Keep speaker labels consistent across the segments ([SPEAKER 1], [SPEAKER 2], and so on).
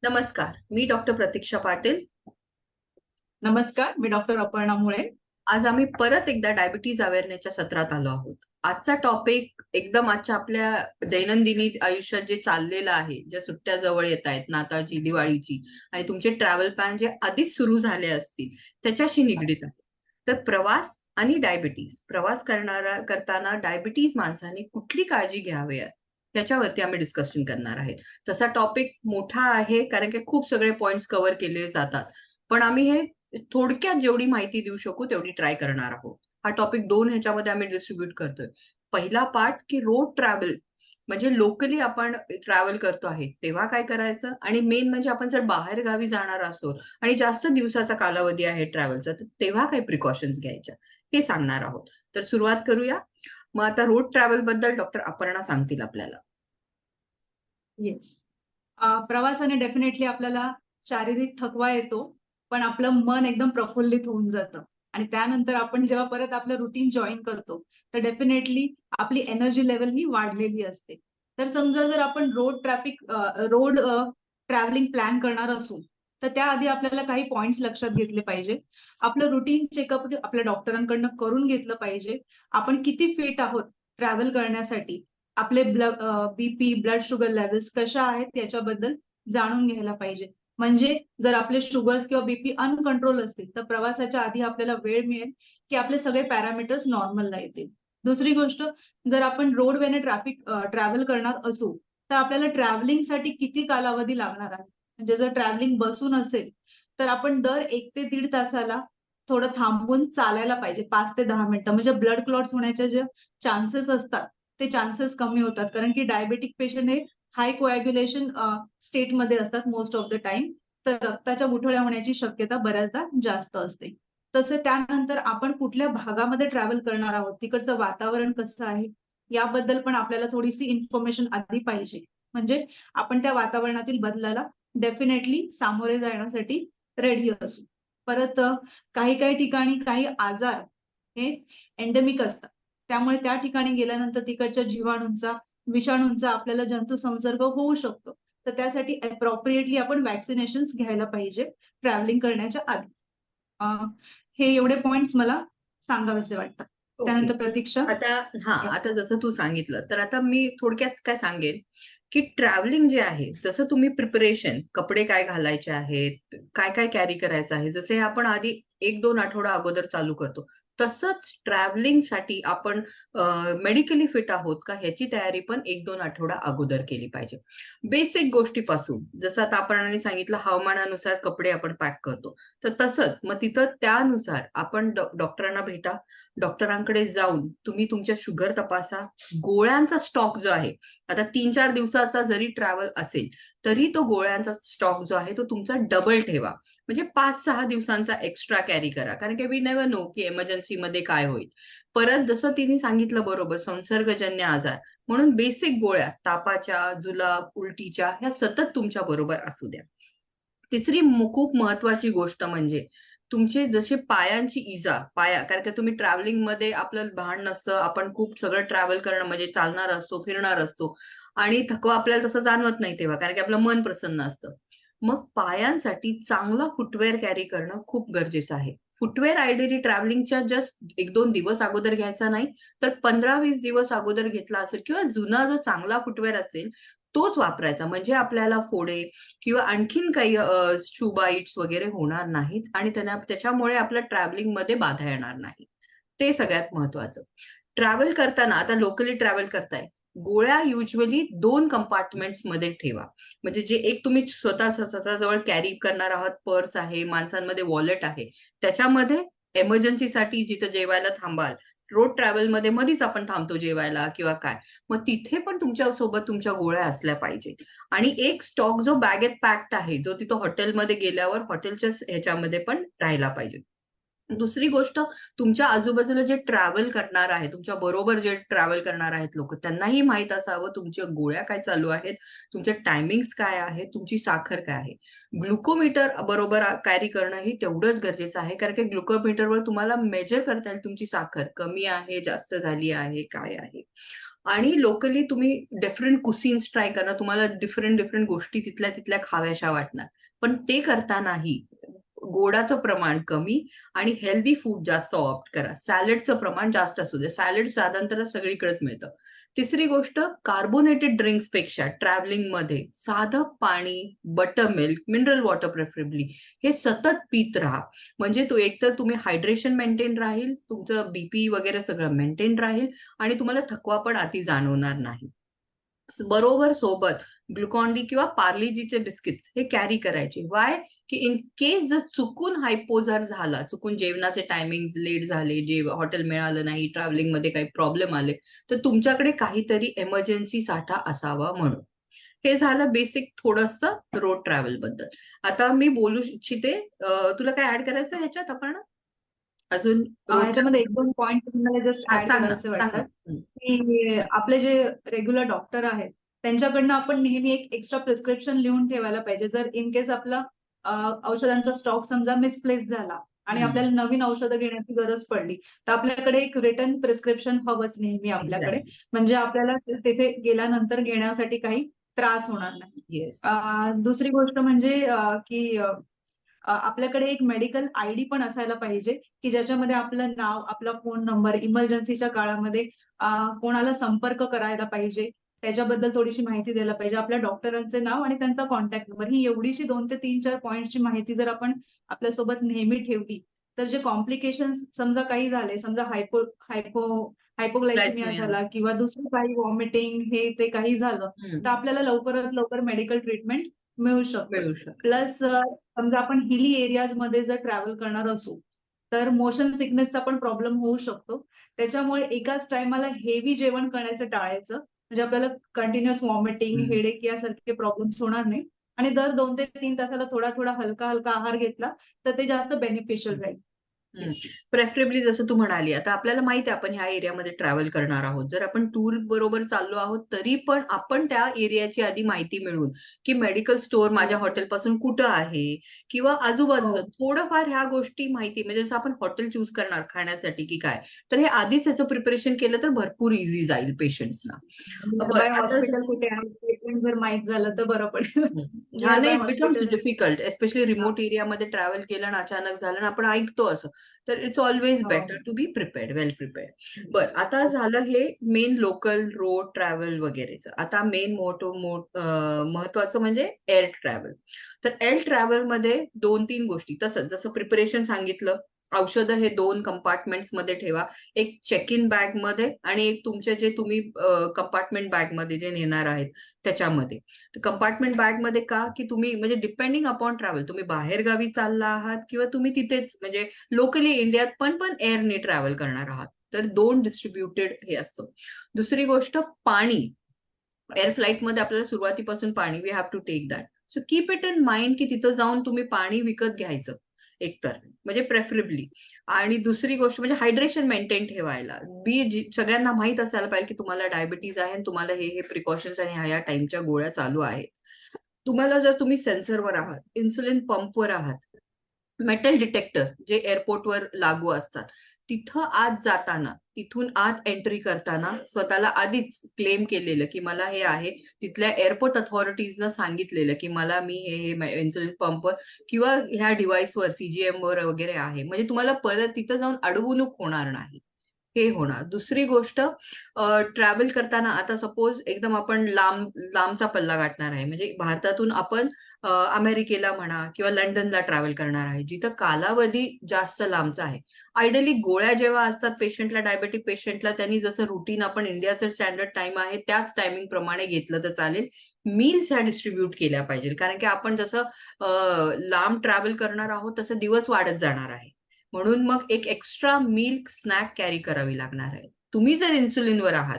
[SPEAKER 1] नमस्कार, मी डॉक्टर प्रतीक्षा पाटील.
[SPEAKER 2] नमस्कार, मी डॉक्टर अपर्णा मुळे.
[SPEAKER 1] आज आम्ही परत एकदा डायबिटीज अवेअरनेसच्या सत्रात आलो आहोत. आजचा टॉपिक एकदम आजच्या आपल्या दैनंदिनी आयुष्यात जे चाललेलं आहे, ज्या सुट्ट्या जवळ येत आहेत, नाताळची, दिवाळीची आणि तुमचे ट्रॅव्हल प्लॅन जे आधीच सुरू झाले असतील त्याच्याशी निगडीत आहे. तर प्रवास आणि डायबिटीज, प्रवास करताना डायबिटीज माणसाने कुठली काळजी घ्यावी त्याच्यावरती आम्ही डिस्कशन करणार आहे. तसा टॉपिक मोठा आहे कारण की खूप सगळे पॉइंट्स कव्हर केले जातात, पण आम्ही हे थोडक्यात जेवढी माहिती देऊ शकू तेवढी ट्राय करणार आहोत. हा टॉपिक दोन ह्याच्यामध्ये आम्ही डिस्ट्रीब्यूट करतोय. पहिला पार्ट की रोड ट्रॅव्हल, म्हणजे लोकली आपण ट्रॅव्हल करतो आहे तेव्हा काय करायचं, आणि मेन म्हणजे आपण जर बाहेर गावी जाणार असो आणि जास्त दिवसाचा कालावधी आहे ट्रॅव्हलचा, तर तेव्हा काय प्रिकॉशन्स घ्यायच्या हे सांगणार आहोत. तर सुरुवात करूया. मग आता रोड ट्रॅव्हल बद्दल डॉक्टर अपर्णा सांगतील आपल्याला.
[SPEAKER 2] येस. प्रवासाने डेफिनेटली आपल्याला शारीरिक थकवा येतो, पण आपलं मन एकदम प्रफुल्लित होऊन जातं. आणि त्यानंतर आपण जेव्हा परत आपलं रुटीन जॉइन करतो, तर डेफिनेटली आपली एनर्जी लेव्हल ही वाढलेली असते. तर समजा जर आपण रोड ट्रॅव्हलिंग प्लॅन करणार असू, तर त्याआधी आपल्याला काही पॉइंट्स लक्षात घेतले पाहिजे. आपलं रुटीन चेकअप आपल्या डॉक्टरांकडनं करून घेतलं पाहिजे. आपण किती फिट आहोत ट्रॅव्हल करण्यासाठी, आपले बीपी, ब्लड शुगर लेव्हल्स कशा आहेत याच्याबद्दल जाणून घ्यायला पाहिजे. म्हणजे जर आपले शुगर्स किंवा बीपी अनकंट्रोल असतील, तर प्रवासाच्या आधी आपल्याला वेळ मिळेल की आपले सगळे पॅरामीटर्स नॉर्मलला येतील. दुसरी गोष्ट, जर आपण रोडवेने ट्रॅव्हल करणार असू, तर आपल्याला ट्रॅव्हलिंगसाठी किती कालावधी लागणार आहे. म्हणजे जर ट्रॅव्हलिंग बसून असेल, तर आपण दर 1 ते 1.5 तासाला थोडं थांबून चालायला पाहिजे, 5 ते 10 मिनिटं. म्हणजे ब्लड क्लॉट्स होण्याचे जे चान्सेस असतात, ते चान्सेस कमी होतात. कारण की डायबेटिक पेशंट हे हाय कोॲग्युलेशन स्टेटमध्ये असतात मोस्ट ऑफ द टाइम. तर रक्ताच्या गुठळ्या होण्याची शक्यता बऱ्याचदा जास्त असते. तसे त्यानंतर आपण कुठल्या भागामध्ये ट्रॅव्हल करणार आहोत, तिकडचं वातावरण कसं आहे, याबद्दल पण आपल्याला थोडीशी इन्फॉर्मेशन आधी पाहिजे. म्हणजे आपण त्या वातावरणातील बदलाला डेफिनेटली सामोरे जाण्यासाठी रेडी असू. परत काही-काही ठिकाणी काही आजार हे एंडेमिक असतात. त्यामुळे त्या ठिकाणी गेल्यानंतर तिकडच्या जीवाणूंचा, विषाणूंचा आपल्याला जंतू संसर्ग होऊ शकतो. तर त्यासाठी अप्रोप्रिएटली आपण व्हॅक्सिनेशन्स घ्यायला पाहिजे ट्रॅव्हलिंग करण्याच्या आधी. अ, हे एवढे पॉइंट्स मला सांगावेसे वाटतात.
[SPEAKER 1] ओके.
[SPEAKER 2] त्यानंतर प्रतीक्षा.
[SPEAKER 1] आता हा,
[SPEAKER 2] या.
[SPEAKER 1] आता जसं तू सांगितलं तर आता मी थोडक्यात काय सांगेन की ट्रॅव्हलिंग जे आहे, जसं तुम्ही प्रिपरेशन, कपडे काय घालायचे आहेत, काय काय कॅरी करायचं आहे, जसे आपण आधी एक दोन आठवडा अगोदर चालू करतो, तसंच ट्रॅव्हलिंग साठी आपण मेडिकली फिट आहोत का ह्याची तयारी पण एक दोन आठवडा अगोदर केली पाहिजे. बेसिक गोष्टीपासून, जसं आता आपण सांगितलं हवामानानुसार कपडे आपण पॅक करतो, तर तसंच मग तिथं त्यानुसार आपण डॉक्टरांना भेटा. डॉक्टरांकडे जाऊन तुम्ही तुमच्या शुगर तपासा. गोळ्यांचा स्टॉक जो आहे, आता 3-4 दिवसाचा जरी ट्रॅव्हल असेल तरी तो गोळ्यांचा स्टॉक जो आहे तो तुमचा डबल ठेवा. म्हणजे 5-6 दिवसांचा एक्स्ट्रा कॅरी करा, कारण की वी नेव्हर नो की इमर्जन्सी मध्ये काय होईल. परत जसं तिने सांगितलं बरोबर, संसर्गजन्य आजार म्हणून बेसिक गोळ्या तापाच्या, जुलाब, उलटीच्या ह्या सतत तुमच्या बरोबर असू द्या. तिसरी खूप महत्वाची गोष्ट म्हणजे तुमचे जसे पायांची इजा, पाया, कारण की तुम्ही ट्रॅव्हलिंग मध्ये आपलं भान नसतं, आपण खूप सगळं ट्रॅव्हल करणं म्हणजे चालणार असतो, फिरणार असतो आणि थकवा आपल्याला तसं जाणवत नाही तेव्हा, कारण की आपलं मन प्रसन्न असतं. मग पायांसाठी चांगला फुटवेअर कॅरी करणं खूप गरजेचं आहे. फुटवेअर आयडियली ट्रॅव्हलिंगच्या जस्ट 1-2 दिवस अगोदर घ्यायचा नाही, तर 15-20 दिवस अगोदर घेतला असेल किंवा जुना जो चांगला फुटवेअर असेल तोच वापरायचा, म्हणजे आपल्याला फोडे किंवा आणखीन काही शू बाईट्स वगैरे होणार नाहीत आणि त्याच्यामुळे आपल्या ट्रॅव्हलिंग मध्ये बाधा येणार नाही. ते सगळ्यात महत्वाचं. ट्रॅव्हल करताना, आता लोकली ट्रॅव्हल करताय, गोळ्या युजली 2 कंपार्टमेंट्स मध्ये ठेवा. म्हणजे जे एक तुम्ही स्वतःजवळ कॅरी करणार आहात, पर्स आहे, माणसांमध्ये वॉलेट आहे, त्याच्यामध्ये एमर्जन्सीसाठी जिथं जेवायला थांबाल, रोड ट्रॅव्हल मध्ये मधीच आपण थांबतो जेवायला किंवा काय, मग तिथे पण तुमच्या सोबत तुमच्या गोळ्या असल्या पाहिजे. आणि एक स्टॉक जो बॅगेत पॅक्ड आहे, जो तिथं हॉटेलमध्ये गेल्यावर हॉटेलच्या ह्याच्यामध्ये पण राहायला पाहिजे. दुसरी गोष्ट, तुमच्या आजूबाजूला जे ट्रॅव्हल करणार आहे, तुमच्या बरोबर जे ट्रॅव्हल करणार आहेत लोक, त्यांनाही माहित असावं तुमच्या गोळ्या काय चालू आहेत, तुमचे टायमिंग्स काय आहे, तुमची साखर काय आहे. ग्लुकोमीटर बरोबर कॅरी करणं ही तेवढंच गरजेचं आहे, कारण की ग्लुकोमीटरवर तुम्हाला मेजर करता येईल तुमची साखर कमी आहे, जास्त झाली आहे, काय आहे. आणि लोकली तुम्ही डिफरंट कुसिन्स ट्राय करा, तुम्हाला डिफरंट डिफरंट गोष्टी तिथल्या तिथल्या खाव्याशा वाटणार. पण ते करतानाही गोडाचं प्रमाण कमी आणि हेल्दी फूड जास्त ऑप्ट करा. सॅलडचं प्रमाण जास्त असू दे. सॅलड साधारणतः सगळीकडेच मिळतं. तिसरी गोष्ट, कार्बोनेटेड ड्रिंक्स पेक्षा ट्रॅव्हलिंग मध्ये साधं पाणी, butter milk, mineral water preferably हे सतत पित राहा. म्हणजे तो एकतर तुम्ही हायड्रेशन मेंटेन राहील, तुमचं बीपी वगैरे सगळं मेंटेन राहील आणि तुम्हाला थकवा पण अति जाणवणार नाही. बरोबर सोबत ग्लुकॉन डी किंवा पार्लेजीचे बिस्किट्स हे कॅरी करायचे. वाय? की इन केस जर चुकून हायपो जर झाला, चुकून जेवणाचे टायमिंग लेट झाले, जे हॉटेल मिळालं नाही, ट्रॅव्हलिंग मध्ये काही प्रॉब्लेम आले, तर तुमच्याकडे काहीतरी इमर्जन्सी साठा असावा म्हणून. हे झालं बेसिक थोडंसं रोड ट्रॅव्हल बद्दल. आता मी बोलू इच्छिते, तुला काय ऍड करायचं ह्याच्यात आपण अजून रोड
[SPEAKER 2] ह्याच्यामध्ये 1-2 पॉइंट तुम्हाला जस्ट ऍड
[SPEAKER 1] सांग ना,
[SPEAKER 2] करावेसे
[SPEAKER 1] सांग ना.
[SPEAKER 2] वाटतात, की आपले जे रेग्युलर डॉक्टर आहेत, त्यांच्याकडनं आपण नेहमी एक एक्स्ट्रा प्रिस्क्रिप्शन लिहून ठेवायला पाहिजे. जर इन केस आपला औषधांचा स्टॉक समजा मिसप्लेस झाला आणि
[SPEAKER 1] हम्म.
[SPEAKER 2] आपल्याला नवीन औषधं घेण्याची गरज पडली, तर आपल्याकडे एक रिटर्न प्रिस्क्रिप्शन हवंच नेहमी आपल्याकडे.
[SPEAKER 1] एक्झॅक्टली.
[SPEAKER 2] म्हणजे आपल्याला तिथे गेल्यानंतर घेण्यासाठी काही त्रास होणार नाही.
[SPEAKER 1] येस.
[SPEAKER 2] दुसरी गोष्ट म्हणजे की आपल्याकडे एक मेडिकल आयडी पण असायला पाहिजे, की ज्याच्यामध्ये आपलं नाव, आपला फोन नंबर, इमर्जन्सीच्या काळामध्ये कोणाला संपर्क करायला पाहिजे, त्याच्याबद्दल थोडीशी माहिती द्यायला पाहिजे. आपल्या डॉक्टरांचे नाव आणि त्यांचा कॉन्टॅक्ट नंबर, ही एवढीशी 2 ते 3-4 पॉइंटची माहिती जर आपण आपल्यासोबत नेहमी ठेवली, तर जे कॉम्प्लिकेशन्स समजा काही झाले, समजा हायपोग्लायसिमिया
[SPEAKER 1] ग्लायसिमिया.
[SPEAKER 2] झाला किंवा दुसरं काही व्हॉमिटिंग हे ते काही झालं, तर आपल्याला लवकरात लवकर मेडिकल ट्रीटमेंट मिळू शकते.
[SPEAKER 1] मिळू शकते.
[SPEAKER 2] प्लस समजा आपण हिली एरियाजमध्ये जर ट्रॅव्हल करणार असू, तर मोशन सिकनेसचा पण प्रॉब्लेम होऊ शकतो. त्याच्यामुळे एकाच टाईमाला हेवी जेवण करायचं टाळायचं. म्हणजे आपल्याला कंटिन्युअस व्हॉमिटिंग,
[SPEAKER 1] हम्म.
[SPEAKER 2] हेडेक यासारखे प्रॉब्लेम्स होणार नाही. आणि दर 2 ते 3 तासाला थोडा-थोडा, हलका-हलका आहार घेतला, तर ते जास्त बेनिफिशियल राहील. येस.
[SPEAKER 1] प्रेफरेबली जसं तू म्हणाली, आता आपल्याला माहिती आहे आपण ह्या एरियामध्ये ट्रॅव्हल करणार आहोत. जर आपण टूर बरोबर चाललो आहोत, तरी पण आपण त्या एरियाची आधी माहिती मिळवून, की मेडिकल स्टोअर माझ्या
[SPEAKER 2] हो.
[SPEAKER 1] हॉटेलपासून कुठं आहे किंवा
[SPEAKER 2] हो.
[SPEAKER 1] आजूबाजूचं थोडंफार ह्या गोष्टी माहिती, म्हणजे जसं आपण हॉटेल चूज करणार खाण्यासाठी की काय, तर हे आधीच त्याचं प्रिपरेशन केलं तर भरपूर इझी जाईल पेशंट्सना.
[SPEAKER 2] निअरबाय
[SPEAKER 1] बरं, आता
[SPEAKER 2] हॉस्पिटल कुठे आहे ते पण जर माहीत झालं तर बरं पडेल.
[SPEAKER 1] हा नाही,
[SPEAKER 2] nearby
[SPEAKER 1] it becomes
[SPEAKER 2] hospitals.
[SPEAKER 1] Difficult, especially
[SPEAKER 2] हां.
[SPEAKER 1] रिमोट एरियामध्ये ट्रॅव्हल केलं ना, अचानक झालं ना, आपण ऐकतो असं. तर इट्स ऑलवेज
[SPEAKER 2] हो.
[SPEAKER 1] Better to be prepared, well prepared. बरं, आता झालं हे मेन लोकल रोड ट्रॅव्हल वगैरेचं. आता मेन महत्वाचं म्हणजे एअर ट्रॅव्हल. तर एअर ट्रॅव्हल मध्ये 2-3 गोष्टी, तसंच जसं प्रिपरेशन सांगितलं, औषधं हे 2 कंपार्टमेंट्स मध्ये ठेवा. एक चेक इन बॅग मध्ये आणि एक तुमचे जे तुम्ही कंपार्टमेंट बॅग मध्ये जे नेणार आहेत त्याच्यामध्ये. कंपार्टमेंट बॅग मध्ये का, की तुम्ही म्हणजे डिपेंडिंग अपॉन ट्रॅव्हल, तुम्ही बाहेर गावी चालला आहात किंवा तुम्ही तिथेच म्हणजे लोकली इंडियात पण एअरने ट्रॅव्हल करणार आहात, तर 2 डिस्ट्रीब्युटेड हे असतं. दुसरी गोष्ट, पाणी. एअर फ्लाईट मध्ये आपल्याला सुरुवातीपासून पाणी, we have to take that. So keep it in mind की तिथं जाऊन तुम्ही पाणी विकत घ्यायचं एकतर, म्हणजे प्रेफरेबली. आणि दुसरी गोष्ट म्हणजे हायड्रेशन मेंटेन ठेवायला. सगळ्यांना माहित असायला पाहिजे की तुम्हाला डायबिटीज आहे आणि तुम्हाला हे प्रिकॉशन्स आणि ह्या टाइमच्या गोळ्या चालू आहेत. तुम्हाला जर तुम्ही सेन्सरवर आहात, इन्सुलिन पंपवर आहात, मेटल डिटेक्टर जे एअरपोर्टवर लागू असतात, तिथं आत जाताना, तिथून आत एंट्री करताना स्वतःला आधीच क्लेम केलेलं की मला हे आहे, तिथल्या एअरपोर्ट अथॉरिटीजनं सांगितलेलं की मी हे इन्सुलिन पंपवर किंवा ह्या डिव्हाइसवर, सीजीएम वर वगैरे आहे, म्हणजे तुम्हाला परत तिथं जाऊन अडवणूक होणार नाही. हे होणार. दुसरी गोष्ट, ट्रॅव्हल करताना आता सपोज एकदम आपण लांबचा पल्ला गाठणार आहे, म्हणजे भारतातून आपण अमेरिकेला म्हणा किंवा लंडनला ट्रॅव्हल करणार आहे, जिथं कालावधी जास्त लांबचा आहे. आयडियली गोळ्या जेव्हा असतात पेशंटला, डायबेटिक पेशंटला, त्यांनी जसं रुटीन आपण इंडियाचं स्टँडर्ड टाइम आहे त्याच टायमिंग प्रमाणे घेतलं तर चालेल. मील्स ह्या डिस्ट्रीब्यूट केल्या पाहिजे, कारण की आपण जसं लांब ट्रॅव्हल करणार आहोत तसं दिवस वाढत जाणार आहे. म्हणून मग एक एक्स्ट्रा मिल्क स्नॅक कॅरी करावी लागणार आहे. तुम्ही जर इन्सुलिनवर आहात,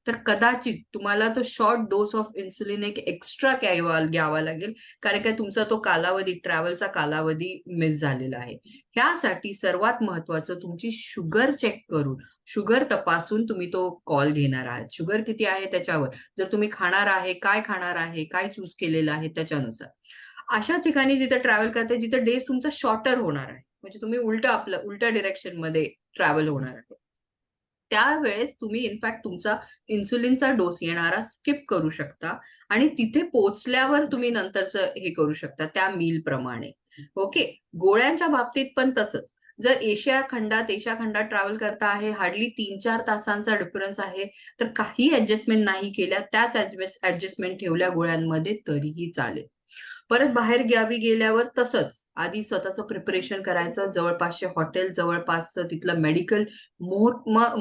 [SPEAKER 1] तर कदाचित तुम्हाला तो शॉर्ट डोस ऑफ इन्सुलिन एक एक्स्ट्रा घ्यावा लागेल, कारण काय तुमचा तो कालावधी, ट्रॅव्हलचा कालावधी मिस झालेला आहे. ह्यासाठी सर्वात महत्वाचं, तुमची शुगर चेक करून, शुगर तपासून तुम्ही तो कॉल घेणार आहात. शुगर किती आहे त्याच्यावर, जर तुम्ही खाणार आहे, काय चूज केलेलं आहे त्याच्यानुसार. अशा ठिकाणी जिथे ट्रॅव्हल करते, जिथे डेज तुमचा शॉर्टर होणार आहे, म्हणजे तुम्ही उलट्या डिरेक्शन मध्ये ट्रॅव्हल होणार आहे. त्यावेळेस तुम्ही इनफॅक्ट तुमचा इन्सुलिनचा डोस येणारा स्किप करू शकता आणि तिथे पोहोचल्यावर तुम्ही नंतरचं हे करू शकता त्या मील प्रमाणे. ओके. गोळ्यांच्या बाबतीत पण तसंच. जर एशिया खंडात ट्रॅव्हल करता आहे, हार्डली 3-4 तासांचा डिफरन्स आहे, तर काही ऍडजस्टमेंट नाही केल्या, त्याच ऍडजस्टमेंट ठेवल्या गोळ्यांमध्ये तरीही चालेल. परत बाहेर गावी गेल्यावर तसंच आधी स्वतःचं प्रिपरेशन करायचं, जवळपासचे हॉटेल, जवळपासचं तिथलं मेडिकल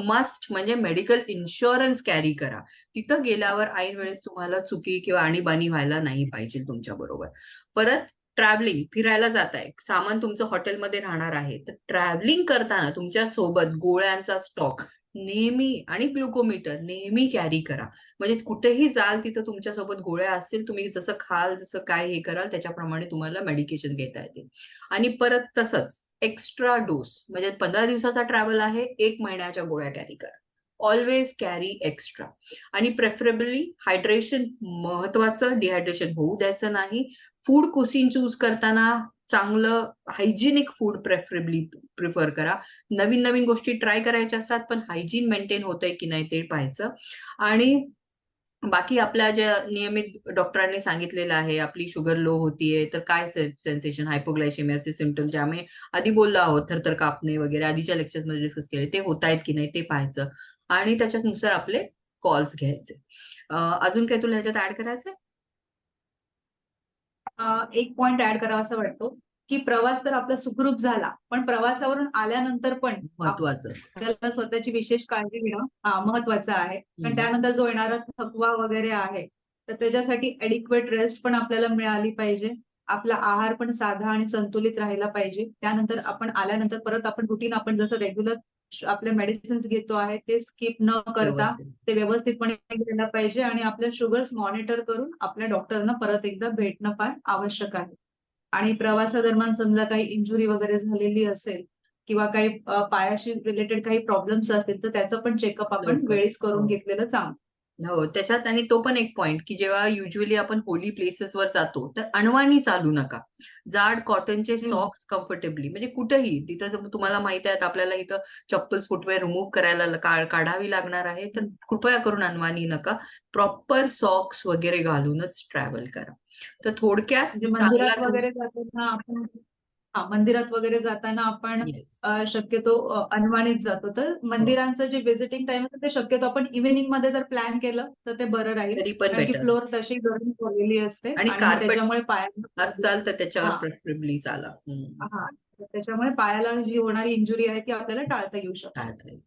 [SPEAKER 1] मस्ट म्हणजे मेडिकल इन्शुरन्स कॅरी करा. तिथं गेल्यावर ऐन वेळेस तुम्हाला चुकी किंवा आणीबाणी व्हायला नाही पाहिजे तुमच्या बरोबर. परत ट्रॅव्हलिंग, फिरायला जाताय, सामान तुमचं हॉटेलमध्ये राहणार आहे, तर ट्रॅव्हलिंग करताना तुमच्या सोबत गोळ्यांचा स्टॉक नेहमी आणि ग्लुकोमीटर नेहमी कॅरी करा. म्हणजे कुठेही जाल तिथं तुमच्यासोबत गोळ्या असतील, तुम्ही जसं खाल जसं काय हे कराल त्याच्याप्रमाणे तुम्हाला मेडिकेशन घेता येतील. आणि परत तसंच एक्स्ट्रा डोस म्हणजे 15 दिवसाचा ट्रॅव्हल आहे, 1 महिन्याच्या गोळ्या कॅरी करा. Always carry extra. आणि प्रेफरेबली हायड्रेशन महत्वाचं, डिहायड्रेशन होऊ द्यायचं नाही. फूड कुसिन चूज करताना चांगलं हायजिनिक फूड प्रेफरेबली प्रिफर करा. नवीन नवीन गोष्टी ट्राय करायच्या असतात, पण हायजीन मेंटेन होतंय की नाही ते पाहायचं. आणि बाकी आपल्या ज्या नियमित डॉक्टरांनी सांगितलेलं आहे, आपली शुगर लो होतीये, तर काय सेन्सेशन, हायपोग्लायसेमियाचे सिम्पटम्स जे आम्ही आधी बोललो आहोत, थरथर कापणे वगैरे आधीच्या लेक्चर्समध्ये डिस्कस केले, ते होत आहेत की नाही ते पाहायचं आणि त्याच्यानुसार आपले कॉल्स घ्यायचे. अजून काही तुला ह्याच्यात ऍड करायचंय?
[SPEAKER 2] एक पॉइंट ऍड करावासा वाटतो, की प्रवास तर आपला सुखरूप झाला, पण प्रवासावरून आल्यानंतर पण
[SPEAKER 1] महत्वाचं.
[SPEAKER 2] आपल्याला स्वतःची विशेष काळजी घेणं महत्वाचं आहे. कारण
[SPEAKER 1] हम्म.
[SPEAKER 2] त्यानंतर जो येणारा थकवा वगैरे आहे, तर त्याच्यासाठी एडिक्वेट रेस्ट पण आपल्याला मिळाली पाहिजे. आपला आहार पण साधा आणि संतुलित राहिला पाहिजे. त्यानंतर आपण आल्यानंतर परत आपण रुटीन आपण जसं रेग्युलर आपले मेडिसिन्स घेतो आहे, ते स्किप न करता
[SPEAKER 1] व्यवस्थित.
[SPEAKER 2] ते व्यवस्थितपणे घ्यायला पाहिजे आणि आपल्या शुगर्स मॉनिटर करून आपल्या डॉक्टरना परत एकदा भेटणं फार आवश्यक आहे. आणि प्रवासादरम्यान समजा काही इंजुरी वगैरे झालेली असेल किंवा काही पायाशी रिलेटेड काही प्रॉब्लेम्स असतील, तर त्याचं पण चेकअप आपण
[SPEAKER 1] लवकर.
[SPEAKER 2] वेळीच करून
[SPEAKER 1] हो.
[SPEAKER 2] घेतलेलं चांगलं.
[SPEAKER 1] हो, त्याच्यात आणि तो पण एक पॉइंट की जेव्हा युजली आपण होली प्लेसेसवर जातो तर अनवाणी चालू नका. जाड कॉटनचे
[SPEAKER 2] हं.
[SPEAKER 1] सॉक्स कम्फर्टेबली म्हणजे कुठेही तिथं तुम्हाला माहित आहे आपल्याला इथं चप्पल्स फुटवेअर रिमूव्ह करायला काढावी लागणार आहे, तर कृपया करून अनवाणी नका. प्रॉपर सॉक्स वगैरे घालूनच ट्रॅव्हल करा. तर थोडक्यात
[SPEAKER 2] म्हणजे
[SPEAKER 1] चांगला
[SPEAKER 2] मंदिरात वगैरे जाताना आपण मंदिरात वगैरे जाताना आपण
[SPEAKER 1] येस.
[SPEAKER 2] शक्यतो अनवाणीत जातो. तर
[SPEAKER 1] हो,
[SPEAKER 2] मंदिरांचं जे व्हिजिटिंग टाईम असतं ते शक्यतो आपण इव्हनिंगमध्ये जर प्लॅन केलं तर ते बरं राहील.
[SPEAKER 1] तरी पण
[SPEAKER 2] कारण की
[SPEAKER 1] बेटर.
[SPEAKER 2] फ्लोअर तशी गरम झालेली असते
[SPEAKER 1] आणि
[SPEAKER 2] आणि मग
[SPEAKER 1] कार्पेट
[SPEAKER 2] त्याच्यामुळे पायांना
[SPEAKER 1] असाल तर त्याच्यावर
[SPEAKER 2] हां,
[SPEAKER 1] प्रेफरेबली चाला.
[SPEAKER 2] हां. त्याच्यामुळे पायाला जी होणारी इंजुरी आहे ती आपल्याला टाळता येऊ शकते.
[SPEAKER 1] चालतंय.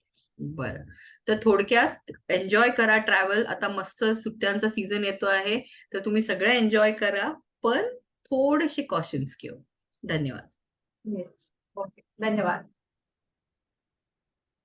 [SPEAKER 1] बरं. तर थोडक्यात एन्जॉय करा ट्रॅव्हल. आता मस्त सुट्ट्यांचा सीझन येतो आहे, तर तुम्ही सगळं एन्जॉय करा, पण थोडेसे कॉशन्स घेऊन. धन्यवाद.
[SPEAKER 2] येस. ओके. धन्यवाद.